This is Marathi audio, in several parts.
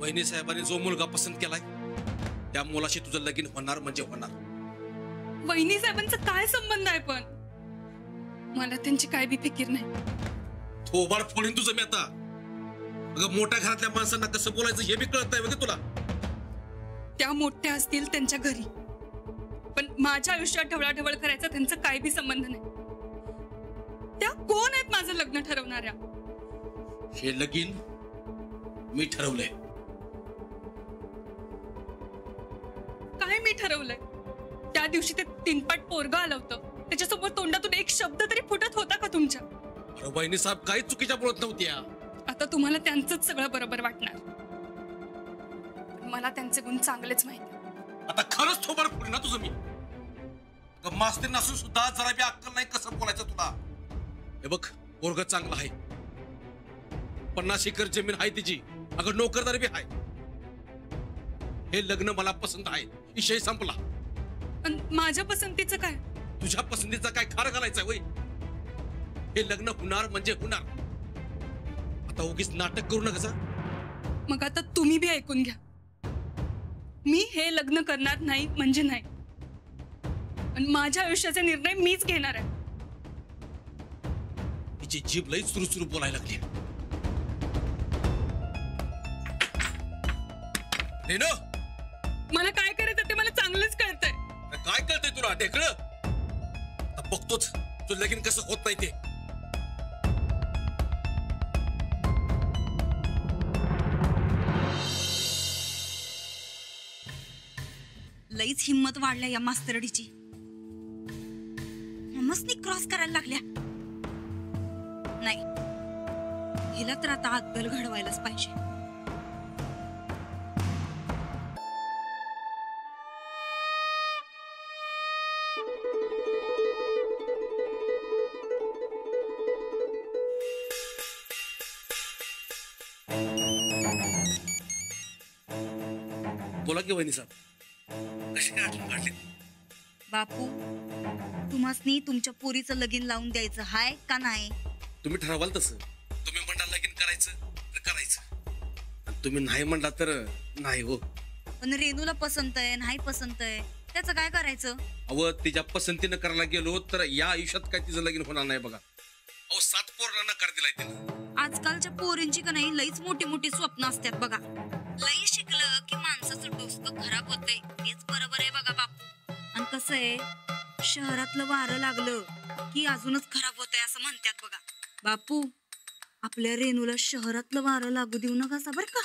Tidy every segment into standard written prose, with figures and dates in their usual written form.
वहिनी साहेबांनी जो मुलगा पसंत केलाय त्या मुलाशी तुझं लगीन होणार म्हणजे होणार. वहिनी साहेबांचा काय संबंध आहे? पण मला त्यांची काय बी फिकीर नाही. थोबाड फोडीन तुझं मी आता. अगं मोठ्या घरातल्या माणसांना कसं बोलायचं हे बी कळत नाही बघ तुला. त्या मोठ्या असतील त्यांच्या घरी, पण माझ्या आयुष्यात ढवळाढवळ करायचा त्यांचा काय बी संबंध नाही. त्या कोण आहेत माझं लग्न ठरवणाऱ्या? हे लगीन मी ठरवलंय. काय मी ठरवलंय? त्या दिवशी ते तीनपाट पोरगं आलं होतं, त्याच्यासमोर तोंडातून एक शब्द तरी फुटत होता का तुमच्या? अरे वहिनी साहेब काही चुकीच्या बोलत नव्हत्या. आता तुम्हाला त्यांचंच सगळं बरोबर वाटणार, मला त्यांचे गुण चांगलेच माहिती. आता खरंच थोबाड फोडीन ना तुझं मी. मास्तर नसून सुद्धा जरा बी अक्कल नाही कसं बोलायचं तुला. हे बघ पोरगं चांगलं आहे, 50 एकर जमीन आहे तिची, अगं नोकरदार बी आहे. हे लग्न मला पसंत आहे, विषय संपला. पण माझ्या पसंतीचं काय? तुझ्या पसंतीचा काय खार घालायचा होय? हे लग्न होणार म्हणजे होणार. आता उगीच नाटक करू नका. मग आता तुम्ही बी ऐकून घ्या, मी हे लग्न करणार नाही म्हणजे नाही, पण माझ्या आयुष्याचा निर्णय मीच घेणार आहे. तिची जीभ लई सुरू बोलायला लागली. रेनो, मला काय करायचं ते मला चांगलंच कळतंय. काय कळतंय तुला ढेकळं? आता बघतोच तुझं लगीन कसं होत नाही ते. लईच हिम्मत वाढल्या या मास्तरडीची. ममसनी क्रॉस करायला लागल्या. नाही, हिला तर आता अद्दल घडवायलाच पाहिजे. बोला की वहिनी साहेब, कशी काय आठवण काढली? बापू, तुम्हासनी तुमच्या पोरीचं लगीन लावून द्यायचं हाय का नाही? तुम्ही ठरवाल तसं. तुम्ही म्हणला लगीन करायचं तर करायचं, आणि तुम्ही नाही म्हणला तर नाही. हो, पण रेणूला पसंत आहे नाही पसंत आहे त्याचं काय करायचं? अव तिच्या पसंतीनं करायला गेलो तर या आयुष्यात काय तिचं लगीन होणार नाही बघा. अहो 7 पोरांना नकार दिलाय तिनं. आजकालच्या पोरींची का नाही लईच मोठी मोठी स्वप्न असतात बघा. लई शिकलं की माणसाचं डोसकं खराब होतंय, हेच बरोबर आहे बघा बापू. आणि कसं आहे, शहरातलं वारं लागलं की अजूनच खराब होतंय असं म्हणतात बघा. बापू, आपल्या रेणूला शहरातलं वारं लागू देऊ नका बरं का.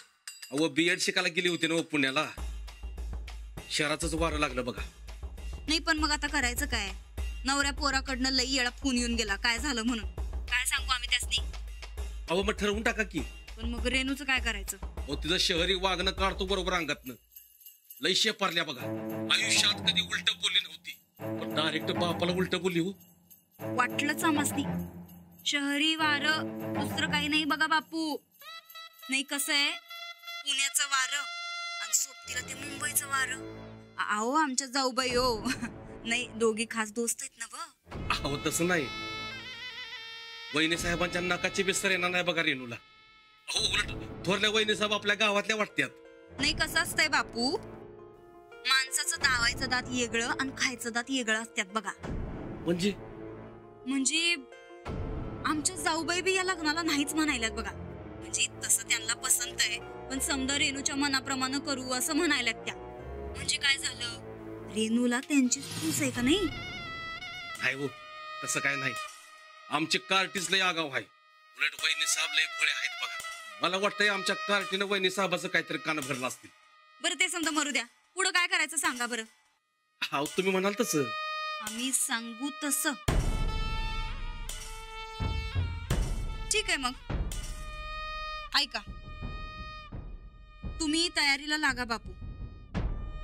अहो B.Ed शिकायला गेली होती ना पुण्याला, शहराचंच वारं लागलं बघा. नाही पण मग आता करायचं काय? नवऱ्या पोराकडनं लई येळा फोन येऊन गेला काय झालं म्हणून. काय सांगू आम्ही त्यासनी? अहो मग ठरवून टाका की. पण मग रेणूचं काय करायचं? हो, तिचं शहरी वागणं काढतो बरोबर अंगातनं. लई शेपारल्या बघा. आयुष्यात कधी उलट बोलली नव्हती, पण डायरेक्ट बापाला उलट बोलली. हो, वाटलंच आम्हासनी. शहरी वारं दुसरं काही नाही बघा बापू. नाही कसं आहे, पुण्याचं वारं आणि सोबतीला ते मुंबईचं वारं. अहो आमच्या जाऊबाई हो. नाही, दोघी खास दोस्त आहेत ना व. अहो तसं नाही, वहिनी साहेबांच्या नाकाची बेसर येणार नाही बघा रेणूला. अहो उलट थोरल्या वहिनी साहेब आपल्या गावातल्या वाटत्यात. नाही कसं असतंय बापू, माणसाचं दावायचं दात वेगळं आणि खायचं दात वेगळं असतात बघा. म्हणजे आमच्या जाऊबाई बी या लग्नाला नाहीच म्हणायल्यात बघा. म्हणजे तसं त्यांना पसंत आहे, पण समजा रेणूच्या मनाप्रमाणे करू असं म्हणायल्यात त्या. म्हणजे काय झालं, रेणूला त्यांची सूस आहे का नाही? नाही हो, तसं काय नाही. आमचे कार्टीच लय आगाव आहे. उलट वहिनी साहेब लय भोळे आहेत बघा. मला वाटतंय आमच्या कार्टीनं वहिनी साहेबाचं काहीतरी कान भरलं असतील. बरं ते समजा मरू द्या, पुढं काय करायचं सांगा बरं. हा तुम्ही म्हणाल तसं. आम्ही सांगू तसं. ठीक आहे मग ऐका, तुम्ही तयारीला लागा बापू.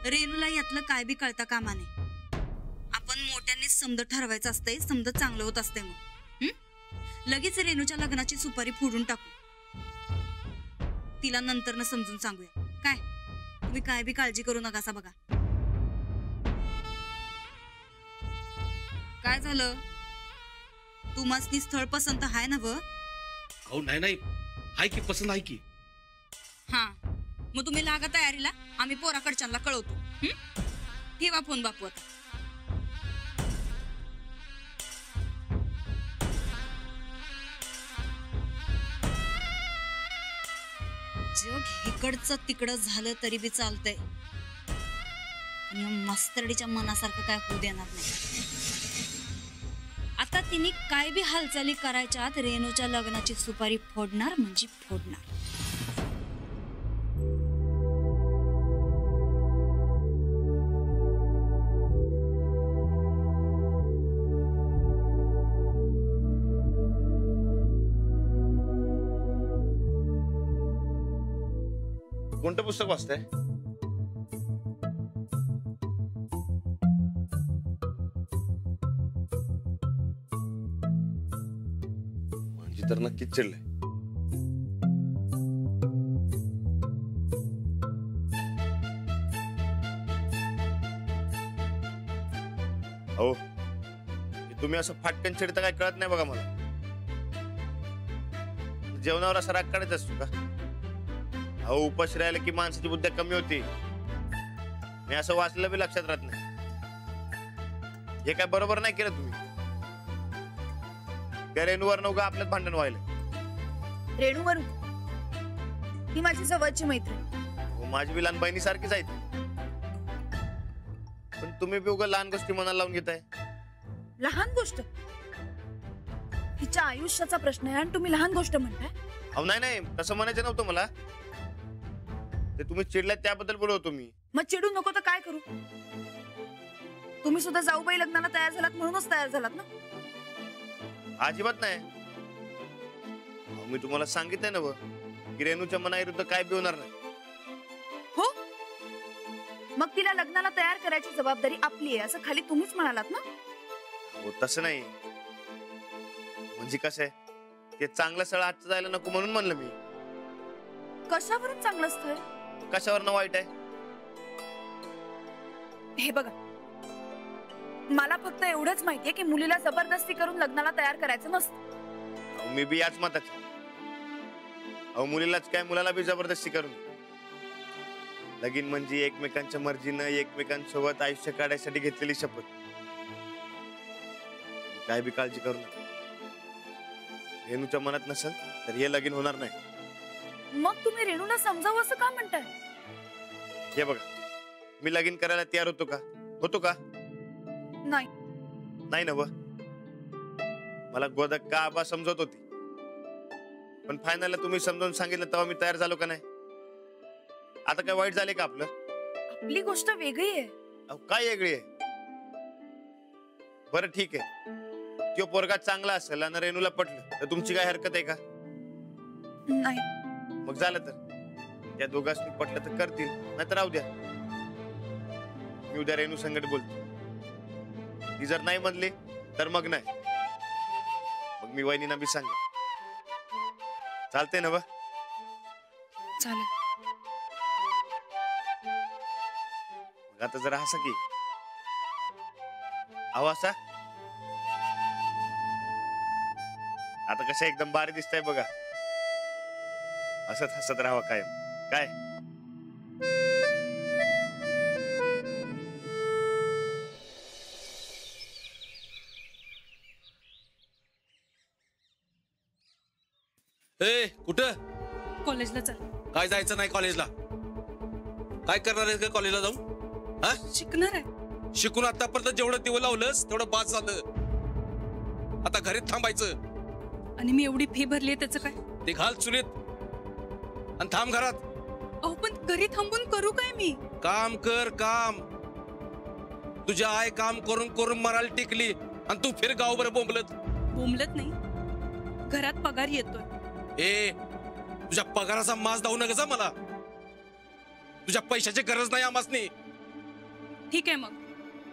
रेणूला यातलं काय बी कळता कामा नये. आपण मोठ्यांनीच समज ठरवायचं असतंय, समज चांगलं होत असतंय. मग लगेच रेणूच्या लग्नाची सुपारी फोडून टाकू. तिला नंतर न समजून सांगूया. काय तुम्ही काय बी काळजी करू नका बघा. काय झालं, तुम्हासनी स्थळ पसंत आहे ना व? अहो नाही नाही, हाय की पसंत आहे की. हा मग तुम्ही लागा तयारीला, आम्ही पोराकडच्यांना कळवतो. ठेवा फोन बापू आता. जग इकडचं तिकडं झालं तरी बी चालतंय, पण या मास्तरडीच्या मनासारखं काय होऊ देणार नाही. आता तिने काय बी हालचाली करायच्यात रेणूच्या लग्नाची सुपारी फोडणार म्हणजे फोडणार. कोणतं पुस्तक वाचताय? म्हणजे तर नक्कीच चिडलंय. हो, तुम्ही असं फाटकन चिडता काय कळत नाही बघा मला. जेवणावर असा राग काढायचा असतो का? अहो, उपाशी राहिलं की माणसाची बुद्धी कमी होती. मी असं वाचलं बी लक्षात राहत नाही. हे काय बरोबर नाही केलं तुम्ही. त्या रेणूवर नव्हतं आपल्यात भांडण व्हायला. रेणूवर ही माझी जवळची मैत्रीण. हो, माझी बी लहान बहिणी सारखीच आहे. पण तुम्ही बी उगा लहान गोष्टी मनाला लावून घेताय. लहान गोष्ट? तिच्या आयुष्याचा प्रश्न आहे आणि तुम्ही लहान गोष्ट म्हणताय? अहो नाही नाही, तसं म्हणायचं नव्हतं मला. ते तुम्ही चिडलात त्याबद्दल बोलवतो मी. मग चिडू नको तर काय करू? तुम्ही सुद्धा जाऊबाई लग्नाला तयार झालात म्हणूनच तयार झालात ना? अजिबात नाही. अहो, मी तुम्हाला सांगितलंय ना की रेणूच्या मनाविरुद्ध काय बी होणार नाही. हो, मग तिला लग्नाला तयार करायची जबाबदारी आपली आहे असं खाली तुम्हीच म्हणालात ना? हो, तसं नाही. म्हणजे कसं आहे, ते चांगलं स्थळ आजचं जायला नको म्हणून म्हणलं मी. कशावरून चांगलं स्थळ? कशावर वाईट आहे? हे बघा, मला फक्त एवढंच माहितीये की मुलीला जबरदस्ती करून लग्नाला तयार करायचं नसतं. मी बी याच मताचे. अहो, मुलीलाच काय मुलाला बी जबरदस्ती करून. लगीन म्हणजे एकमेकांच्या मर्जीनं एकमेकांसोबत आयुष्य काढायसाठी घेतलेली शपथ. काय बी काळजी करू नका. रेणूच्या मनात नसेल तर हे लगीन होणार नाही. मग तुम्ही रेणूला समजावं असं का म्हणताय? हे बघा, मी लगीन करायला तयार होतो का? होतो का? नाही. नाही ना. मला गोदक का आबा समजत होती, पण फायनलला तुम्ही समजावून सांगितलं तेव्हा मी तयार झालो का नाही? आता काय वाईट झाले का आपलं? आपली गोष्ट वेगळी आहे. अहो, काय वेगळी आहे? बरं ठीक आहे, तो पोरगा चांगला असेल आणि रेणूला पटलं तर तुमची काय हरकत आहे का? नाही. मग झालं तर त्या दोघांनी पटलं तर करतील, नाहीतर राहू द्या. मी उद्या रेणू संगत बोलतो. ती जर नाही म्हणली तर मग नाही. मग मी वहिनींना बी सांगेन. चालते ना? चालेल. आता जरा हसा की. अहो असा. आता कसं एकदम भारी दिसतंय बघा. असंच हसत राहावं कायम. काय ए, कुठं? कॉलेजला चल. काय जायचं नाही कॉलेजला? काय करणार आहेस का कॉलेजला जाऊन? हा, शिकणार आहे. शिकून आतापर्यंत जेवढं दिवं लावलंस तेवढं बाद झालं. आता घरीच थांबायचं. आणि मी एवढी फी भरली त्याचं काय? ते घाल चुलीत आणि थांब घरात. अहो, पण घरी थांबून करू काय मी? काम कर, काम. तुझ्या आई काम करून करून मरायला टिकली आणि तू फिर गावभर बोंबलत. बोंबलत नाही, घरात पगार येतोय. ए, तुझ्या पगाराचा मास दाऊ नका जा मला. तुझ्या पैशाची गरज नाही आमासनी. ठीक आहे, मग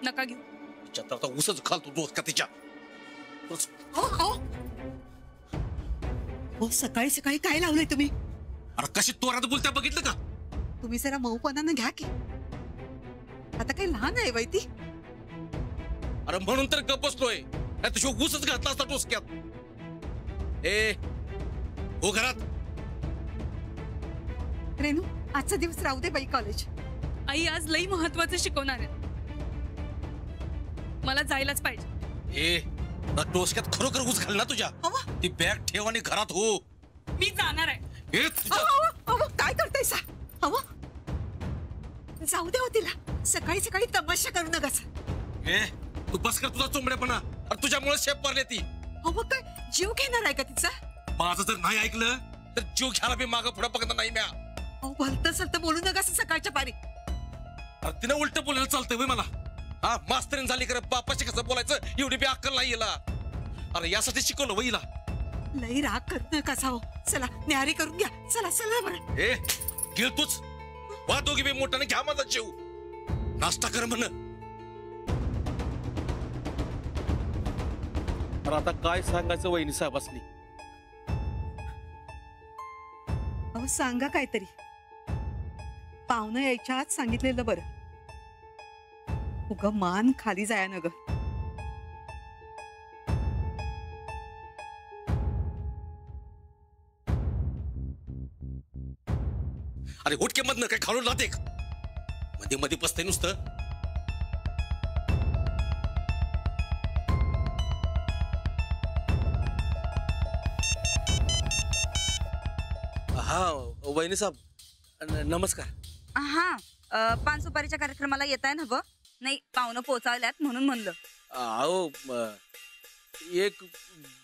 नका घेऊ. तिच्या तर आता उसच घालतो दोस्त का तिच्या. हो, सकाळी सकाळी काय लावलंय तुम्ही? अरे कशी तोरात बोलत्या बघितलं का? तुम्ही जरा मऊपणानं घ्या की. आता काही लहान आहे बाई ती. अरे म्हणून तर गप बसलोय, नाही तुझ्या उसच घातला असता डोसक्यात. ए, हो घरात. रेणू, आजचा दिवस राहू दे बाई कॉलेज. आई आज लई महत्वाचं शिकवणार आहे. मला जायलाच पाहिजे. ए डोसक्यात खरोखर घुस घाल ना तुझ्या. अवा, ती बॅग ठेव आणि घरात हो. मी जाणार आहे. ए तुझ्या अवा, अवा, अवा, काय करताय सा? अवा, जाऊ दे हो तिला. सकाळी सकाळी तमाशा करू नकास. ए तू बस कर तुझा चोंबड्यापणा. अरे तुझ्यामुळे शेप मारले ती. अहो काय जीव घेणार आहे का तिचा? माझं जर नाही ऐकलं तर जीव घ्यायला मी मागं पुढे बघणार नाही म्या. अहो भलतं सलतं बोलू नकास सकाळच्या पारी. अरे तिनं उलट बोलायला चालतंय होय मला. हा मास्तरीन झाली कर बापाशी कसं बोलायचं एवढी बी अक्कल नाही हिला. अरे यासाठी शिकवलं वहिला. लई राग करत नकास. हो चला न्याहारी करून घ्या. चला चला बरं. ए गिळ तूच. वा दोघी बी मोठ्याने घ्या माझा जीव. नाश्ता कर म्हण. अरे आता काय सांगायचं वहिनी साहेबासनी. अहो सांगा काहीतरी. पाहुणं यायच्या आत सांगितलेलं बरं. उग मान खाली जाया न ग. अरे उठके मधनं काय खालून राहते मध्ये मध्ये बसते नुसतं. हा वहिनी साहेब नमस्कार. हा पान सुपारीच्या कार्यक्रमाला येत आहे ना ब. नाही पाहुणं पोचावल्यात म्हणून म्हणलं. अहो एक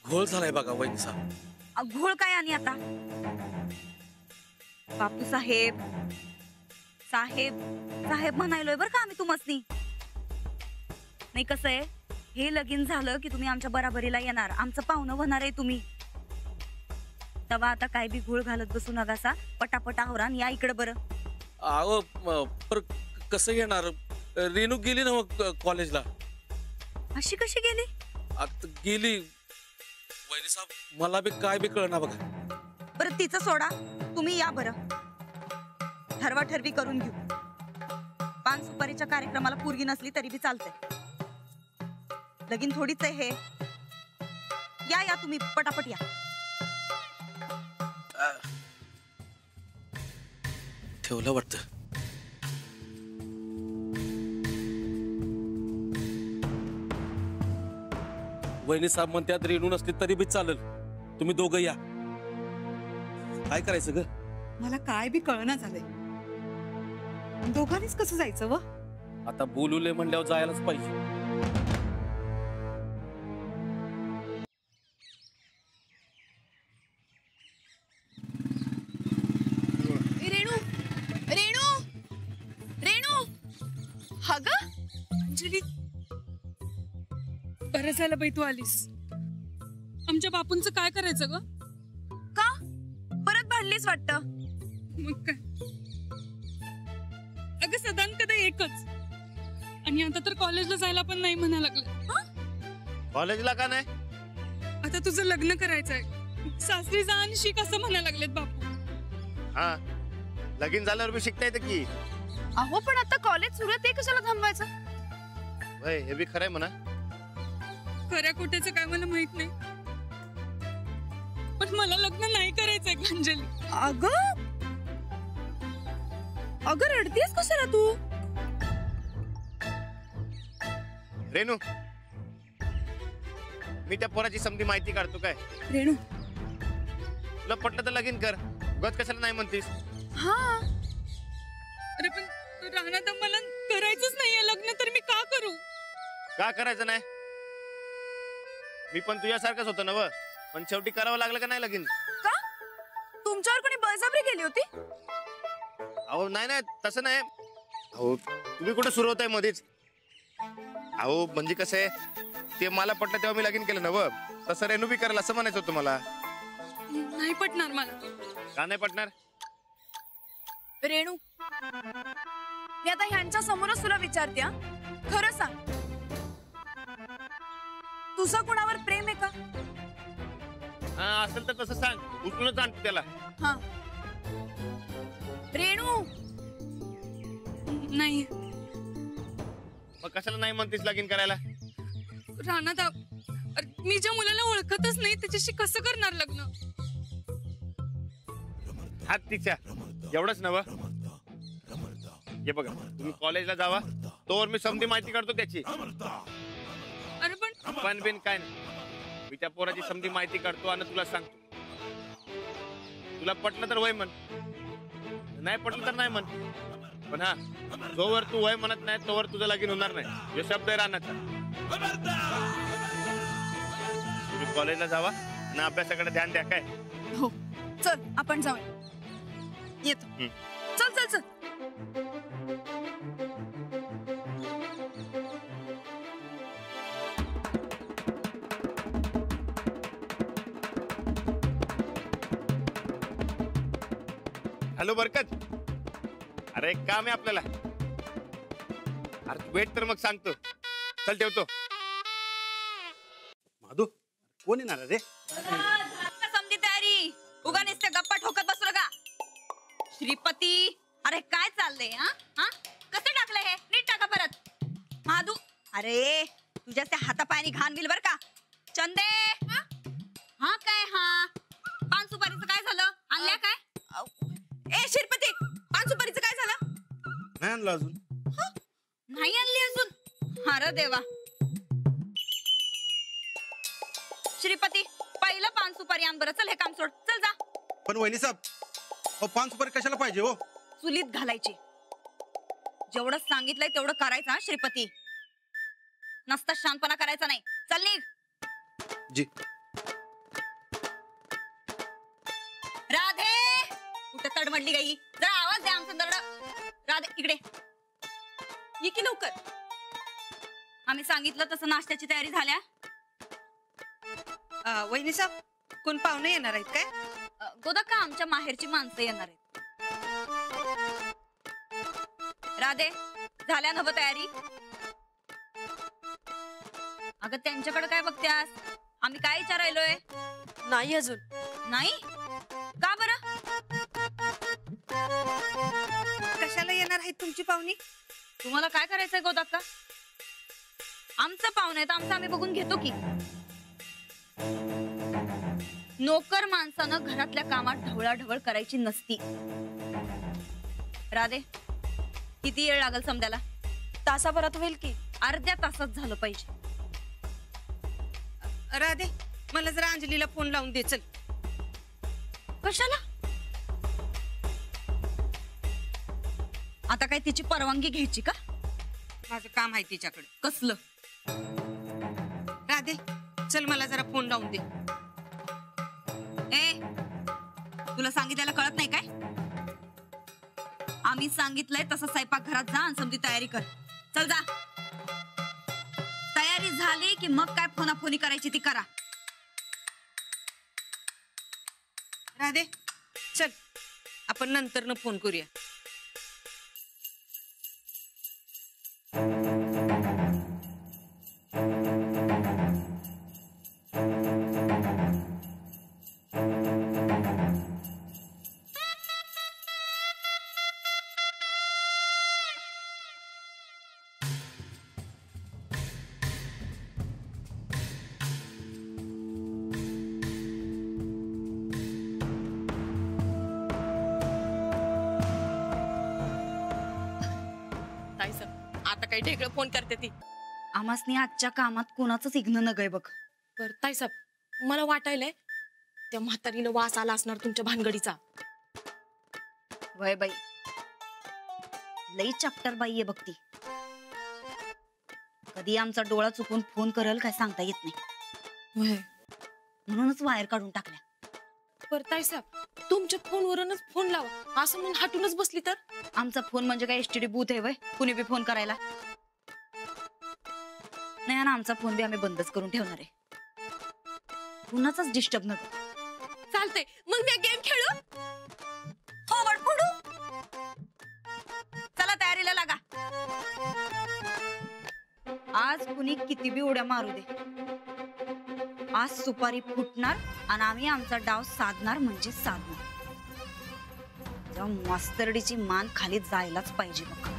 घोळ झालाय बघा वहिनी साहेब. घोळ काय आणि आता? बापू साहेब साहेब साहेब म्हणायलोय बरं का आम्ही तुमसनी. नाही कसं आहे हे लगीन झालं की तुम्ही आमच्या बराबरीला येणार. आमचं पाहुणं होणार आहे तुम्ही. तेव्हा आता काय बी घोळ घालत बसू नकासा. पटापट आवरा या इकडे बरं. अहो पर कसं येणार. रेणू गेली ना मग कॉलेजला. अशी कशी गेली? आता गेली वहिनी साहेब मला बी काय बी कळना बघा. बरं तिचं सोडा. तुम्ही या बरं. ठरवा ठरवी करून घेऊ. पान सुपारीच्या कार्यक्रमाला पोरगी नसली तरी बी चालतंय. लगीन थोडीच आहे हे. या या तुम्ही पटापट या. ठेवलं वाटतं. वहिनी साहेब म्हणतात रेणू नसली तरी बी चालेल. तुम्ही दोघं या. काय करायचं ग? मला काय बी कळना झालंय. दोघांनीच कसं जायचं व? आता बोलूले म्हणल्यावर जायलाच पाहिजे. रेणू रेणू रेणू. हा ग अंजली बरं झालं बाई तू आलीस. आमच्या बापूंचं काय करायचं ग? का परत भांडलीस वाटतं? मग काय अगं सदान कदा एकच. आणि आता तर कॉलेजला जायला पण नाही म्हणा लागलं. कॉलेजला का नाही? आता तुझं लग्न करायचंय. सासरी जा आणि शिक असं म्हणा लागलेत बापू. हा लगीन झाल्यावर बी शिकता येतं की. अहो पण आता कॉलेज सुरू आहे ते कशाला थांबवायचं? वय हे बी खरंय म्हणा. खऱ्या खोट्याचं काय मला माहित नाही. पण मला लग्न नाही करायचंय अंजली. अगं अगं रडतेस कशाला तू? रेणू मी त्या पोराची समधी माहिती काढतो काय. रेणू तुला पटलं तर लगीन कर. गत कशाला नाही म्हणतीस? हा अरे पण राहणार मला करायचंच नाहीये लग्न तर मी का करू? का करायचं नाही? मी पण तुझ्यासारखंच होतो ना व. पण शेवटी करावं लागलं का नाही लगीन? का तुमच्यावर कोणी बळजबरी केली होती? अहो नाही नाही तसं नाही. अहो तुम्ही कुठं सुरू होत आहे मध्येच. अहो म्हणजे कसं आहे ते मला पटलं तेव्हा मी लगीन केलं ना व. तसं रेणू बी करायला असं म्हणायचं होतं मला. नाही पटणार मला. का नाही पटणार? रेणू मी आता ह्यांच्या समोरच तुला विचारते हा. खरं सांग तुझं कोणावर प्रेम आहे का? हा असेल तर तसं सांग. उचलूनच आणतो त्याला. हा रेणू नाही मग कशाला नाही म्हणतीस लगीन करायला? राहणार मी ज्या मुलाला ओळखतच नाही त्याच्याशी कसं करणार लग्न? हात तिच्या एवढंच नव. हे बघा तुम्ही कॉलेजला जावा तोवर मी समधी माहिती काढतो त्याची. अरे पण पण बिन काय नाही, मी त्या पोराची समधी माहिती काढतो आणि तुला सांगतो. तुला पटलं तर वय म्हण, नाही पटलं तर नाही म्हण. पण हा, जोवर तू वय म्हणत नाही तोवर तुझं लगीन होणार नाही, हे शब्द आहे रानाचा. तुम्ही कॉलेजला जावा आणि अभ्यासाकडे ध्यान द्या. काय हो चल आपण जाऊ. येतो. चल चल चल. हॅलो बरकत, अरे एक काम आहे आपल्याला. अरे वेट तर मग सांगतो. चल ठेवतो. माधू कोण येणार रे? समधी तयारी. उगा नुसते गप्पा ठोकत बसलो का? श्रीपती, अरे काय चाललंय? हा हा कसं टाकलंय हे? नीट टाका परत. माधू, अरे तुझ्या त्या हातापायानी घाण गेल बर का? चंदे, हा काय हा पान सुपारीचं काय झालं? आणल्या काय? ए श्रीपती, पान सुपारीचं काय झालं? नाही आणलं अजून. नाही आणली अजून? अरे देवा. श्रीपती, पहिलं पान सुपारी आण बरं. चल हे काम सोड, चल जा. पण वहिनी साहेब, पान सुपारी कशाला पाहिजे हो? चुलीत घालायची. जेवढं सांगितलंय तेवढं करायचं हा श्रीपती. नसता शांतपणा करायचा नाही. चल निघ. जी. राधे, कुठे तडमडली गाई? जरा आवाज द्या आमचं दरड. राधे इकडे ये की लवकर. आम्ही सांगितलं तसं नाश्त्याची तयारी झाल्या. वहिनी साहेब, कोण पाहुणे येणार आहेत काय? गोदाका, आमच्या माहेरची माणसं येणार आहेत. राधे, झाल्या नव तयारी? अगं त्यांच्याकडे काय बघत्यास? आम्ही काय विचारायलोय? नाही अजून. नाही का बरं? कशाला येणार आहेत तुमची पाहुणी? तुम्हाला काय करायचंय गोदाका? आमचं पाहुणे तर आमचं आम्ही बघून घेतो की. नोकर माणसानं घरातल्या कामात ढवळाढवळ करायची नसती. राधे, किती वेळ लागल समजायला? तासाभरात होईल की. अर्ध्या तासात झालं पाहिजे. राधे, मला जरा अंजलीला फोन लावून दे. चल. कशाला? आता काय तिची परवानगी घ्यायची का? माझं काम आहे तिच्याकडे. कसलं? राधे, चल मला जरा फोन लावून दे. ए, तुला सांगितल्याला कळत नाही काय? आम्ही सांगितलंय तसं स्वयंपाक घरात जा आणि समजी तयारी कर. चल जा. तयारी झाली की मग काय फोनाफोनी करायची ती करा. राधे, चल आपण नंतर फोन करूया. आता काही ढेकळ फोन करते ती. आमासनी आजच्या कामात कोणाचंच इग्न न गय बघ. बर ताईसाहेब, मला वाटायलंय त्या म्हातारीनं वास आला असणार तुमच्या भानगडीचा. वय बाई, लई चॅप्टर बाई आहे बघ ती. कधी आमचा डोळा चुकून फोन करल काय सांगता येत नाही. म्हणूनच वायर काढून टाकल्या. बर ताईसाहेब, तुमच्या फोनवरूनच फोन लावा असं म्हणून हटूनच बसली तर? आमचा फोन म्हणजे काय एसटीडी बूथ आहे वय कुणी बी फोन करायला? नाही ना, आमचा फोन बी आम्ही बंदच करून ठेवणार आहे. कुणाचाच डिस्टर्ब नको. चालतंय, मग मी गेम खेळू. थोबड फोडू. चला तयारीला लागा. आज कुणी किती बी उड्या मारू दे, आज सुपारी फुटणार आणि आम्ही आमचा डाव साधणार म्हणजे साधणार. मास्तरडीची मान खाली जायलाच पाहिजे बघ.